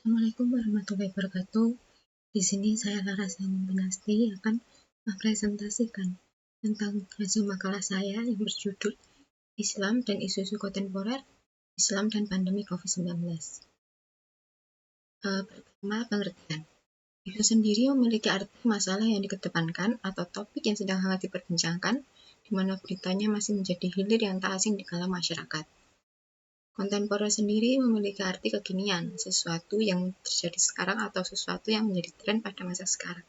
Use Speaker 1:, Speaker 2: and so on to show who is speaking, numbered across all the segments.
Speaker 1: Assalamualaikum warahmatullahi wabarakatuh. Di sini saya Laras Binasti akan mempresentasikan tentang hasil makalah saya yang berjudul Islam dan Isu-isu Kontemporer, Islam dan Pandemi COVID-19. Pertama, pengertian. Isu sendiri memiliki arti masalah yang dikedepankan atau topik yang sedang hangat diperbincangkan, di mana beritanya masih menjadi hilir yang tak asing di kalangan masyarakat. Kontemporer sendiri memiliki arti kekinian, sesuatu yang terjadi sekarang atau sesuatu yang menjadi tren pada masa sekarang.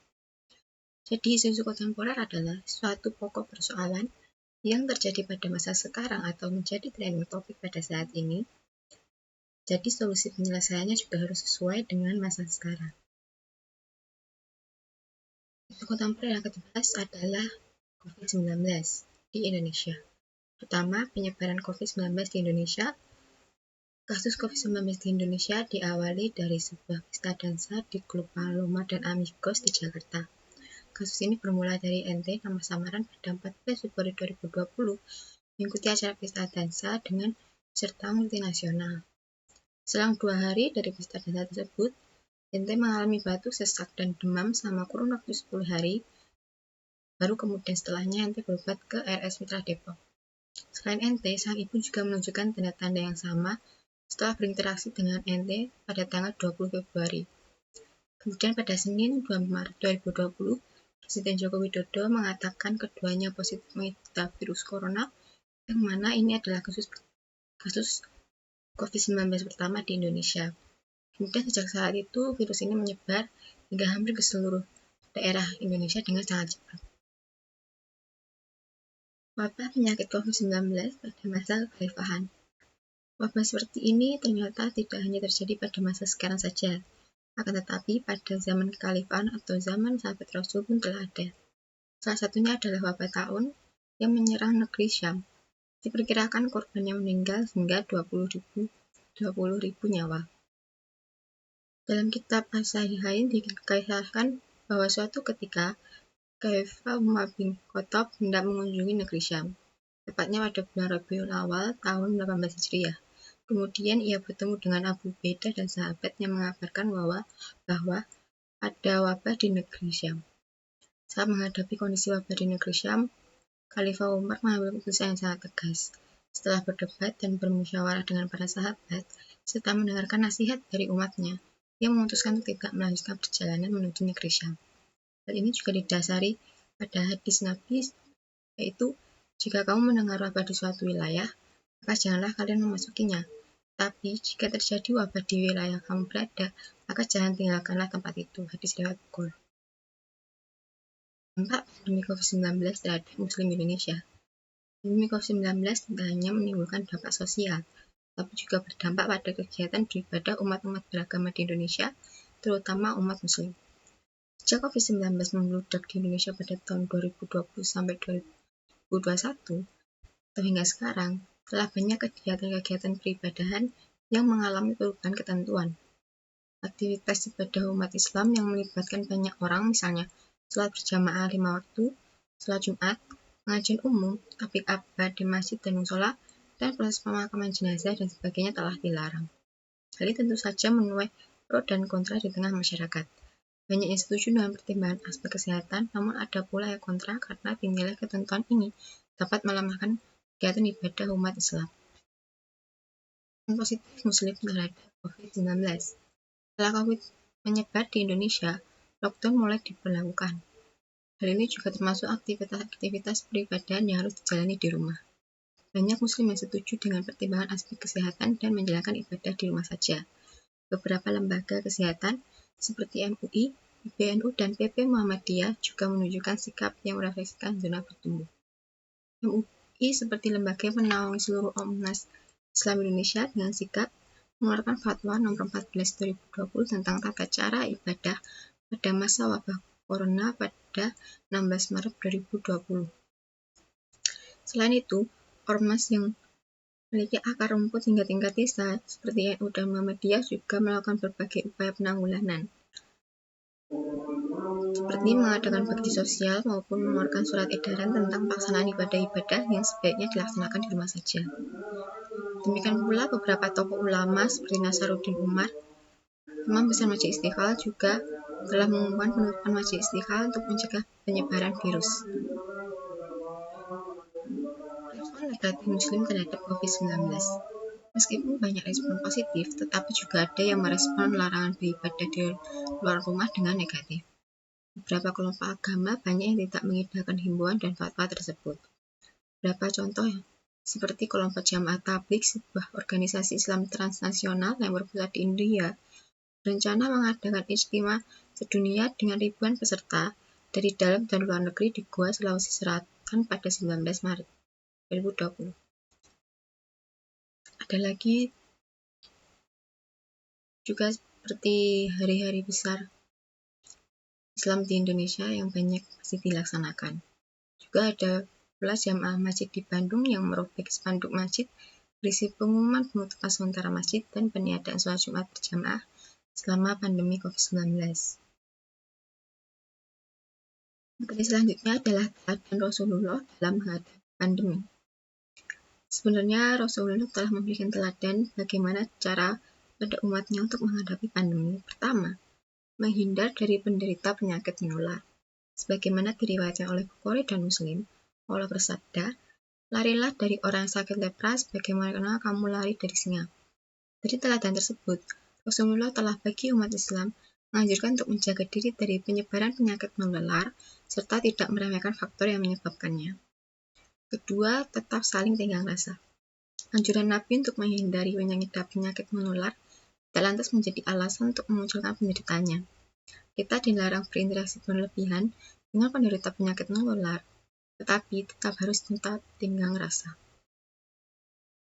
Speaker 1: Jadi, isu-isu kontemporer adalah suatu pokok persoalan yang terjadi pada masa sekarang atau menjadi trending topik pada saat ini. Jadi, solusi penyelesaiannya juga harus sesuai dengan masa sekarang. Isu kontemporer yang dibahas adalah COVID-19 di Indonesia. Pertama, penyebaran COVID-19 di Indonesia. Kasus COVID-19 di Indonesia diawali dari sebuah pesta dansa di klub Paloma dan Amigos di Jakarta. Kasus ini bermula dari NT nama samaran pada 14 Februari 2020 mengikuti acara pesta dansa dengan peserta multinasional. Selang 2 hari dari pesta dansa tersebut, NT mengalami batuk, sesak, dan demam selama kurun waktu 10 hari. Baru kemudian setelahnya NT berobat ke RS Mitra Depok. Selain NT, sang ibu juga menunjukkan tanda-tanda yang sama setelah berinteraksi dengan NT pada tanggal 20 Februari. Kemudian pada Senin 2 Maret 2020, Presiden Joko Widodo mengatakan keduanya positif mengidap virus corona, yang mana ini adalah kasus COVID-19 pertama di Indonesia. Kemudian sejak saat itu, virus ini menyebar hingga hampir ke seluruh daerah Indonesia dengan sangat cepat. Wabah penyakit COVID-19 pada masa kekhalifahan. Wabah seperti ini ternyata tidak hanya terjadi pada masa sekarang saja, akan tetapi pada zaman kekhalifahan atau zaman sahabat Rasul pun telah ada. Salah satunya adalah wabah taun yang menyerang negeri Syam. Diperkirakan korban yang meninggal hingga 20.000 nyawa. Dalam kitab As-Sahihain dikisahkan bahwa suatu ketika Khalifah Umar bin Khattab hendak mengunjungi negeri Syam, tepatnya pada bulan Rabiul Awal tahun 18 Hijriah. Kemudian ia bertemu dengan Abu Ubaidah dan sahabat yang mengabarkan bahwa ada wabah di negeri Syam. Saat menghadapi kondisi wabah di negeri Syam, Khalifah Umar mengambil keputusan yang sangat tegas. Setelah berdebat dan bermusyawarah dengan para sahabat, serta mendengarkan nasihat dari umatnya, ia memutuskan untuk tidak melanjutkan perjalanan menuju negeri Syam. Hal ini juga didasari pada hadis Nabi, yaitu, jika kamu mendengar wabah di suatu wilayah, maka janganlah kalian memasukinya. Tapi, jika terjadi wabah di wilayah kamu berada, maka jangan tinggalkanlah tempat itu. Hadis riwayat Bukhari. Dampak pandemi COVID-19 terhadap Muslim Indonesia. Pandemi COVID-19 tidak hanya menimbulkan dampak sosial, tapi juga berdampak pada kegiatan beribadah umat-umat beragama di Indonesia, terutama umat Muslim. Sejak COVID-19 membludak di Indonesia pada tahun 2020 sampai 2021, atau hingga sekarang, telah banyak kegiatan-kegiatan peribadahan yang mengalami perubahan ketentuan. Aktivitas ibadah umat Islam yang melibatkan banyak orang, misalnya sholat berjamaah 5 waktu, sholat Jumat, pengajian umum, tablik akbar di masjid dan musola, dan proses pemakaman jenazah dan sebagainya telah dilarang. Hal ini tentu saja menuai pro dan kontra di tengah masyarakat. Banyak yang setuju dengan pertimbangan aspek kesehatan, namun ada pula yang kontra karena dinilai ketentuan ini dapat melemahkan kegiatan ibadah umat Islam. Positif Muslim terhadap COVID-19. Setelah COVID menyebar di Indonesia, lockdown mulai diberlakukan. Hal ini juga termasuk aktivitas peribadahan yang harus dijalani di rumah. Banyak Muslim yang setuju dengan pertimbangan aspek kesehatan dan menjalankan ibadah di rumah saja. Beberapa lembaga kesehatan seperti MUI, PBNU, dan PP Muhammadiyah juga menunjukkan sikap yang merefleksikan zona bertumbuh. MUI seperti lembaga yang menaungi seluruh ormas Islam Indonesia dengan sikap mengeluarkan fatwa nomor 14 2020 tentang tata cara ibadah pada masa wabah corona pada 16 Maret 2020. Selain itu, ormas yang memiliki akar rumput hingga tingkat desa seperti NU dan Muhammadiyah juga melakukan berbagai upaya penanggulangan, seperti mengadakan bakti sosial maupun mengeluarkan surat edaran tentang pelaksanaan ibadah-ibadah yang sebaiknya dilaksanakan di rumah saja. Demikian pula beberapa tokoh ulama seperti Nasaruddin Umar Imam Besar Masjid Istiqlal juga telah mengumumkan penutupan Masjid Istiqlal untuk mencegah penyebaran virus. Respon negatif Muslim terhadap COVID-19. Meskipun banyak respon positif, tetapi juga ada yang merespon larangan beribadah di luar rumah dengan negatif. Beberapa kelompok agama banyak yang tidak mengindahkan himbauan dan fatwa tersebut. Beberapa contoh seperti kelompok Jamaah Tabligh, sebuah organisasi Islam transnasional yang berpusat di India, berencana mengadakan ijtima sedunia dengan ribuan peserta dari dalam dan luar negeri di Goa, Sulawesi Selatan pada 19 Maret 2020. Ada lagi juga seperti hari-hari besar Islam di Indonesia yang banyak masih dilaksanakan. Juga ada pula jamaah masjid di Bandung yang merobek spanduk masjid berisi pengumuman penutupan sementara masjid dan peniadaan sholat Jumat berjamaah selama pandemi COVID-19. Materi selanjutnya adalah teladan Rasulullah dalam menghadapi pandemi. Sebenarnya Rasulullah telah memberikan teladan bagaimana cara pada umatnya untuk menghadapi pandemi. Pertama, menghindar dari penderita penyakit menular. Sebagaimana diriwayatkan oleh Bukhari dan Muslim, Allah bersabda, larilah dari orang yang sakit lepra sebagaimana kamu lari dari singa. Dari teladan tersebut, Rasulullah telah bagi umat Islam menganjurkan untuk menjaga diri dari penyebaran penyakit menular serta tidak meremehkan faktor yang menyebabkannya. Kedua, tetap saling tenggang rasa. Anjuran Nabi untuk menghindari mengidap penyakit menular tidak lantas menjadi alasan untuk memunculkan penderitanya. Kita dilarang berinteraksi berlebihan dengan penderita penyakit menular, tetapi tetap harus tenggang rasa.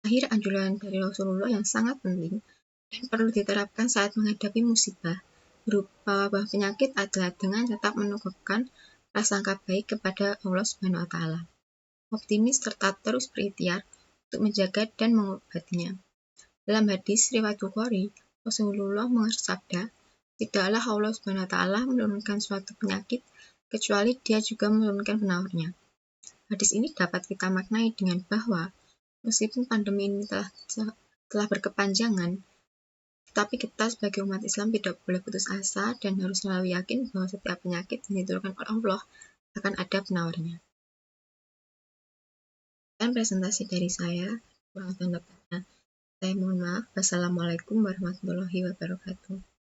Speaker 1: Akhir anjuran dari Rasulullah yang sangat penting dan perlu diterapkan saat menghadapi musibah berupa wabah penyakit adalah dengan tetap menumbuhkan prasangka baik kepada Allah Subhanahu wa taala. Optimis serta terus berikhtiar untuk menjaga dan mengobatinya. Dalam hadis riwayat Bukhari, Rasulullah bersabda, tidaklah Allah Subhanahu wa taala menurunkan suatu penyakit kecuali Dia juga menurunkan penawarnya. Hadis ini dapat kita maknai dengan bahwa meskipun pandemi ini telah berkepanjangan, tetapi kita sebagai umat Islam tidak boleh putus asa dan harus selalu yakin bahwa setiap penyakit yang diturunkan oleh Allah akan ada penawarnya. Dan presentasi dari saya, kurang lebihnya saya mohon maaf. Wassalamualaikum warahmatullahi wabarakatuh.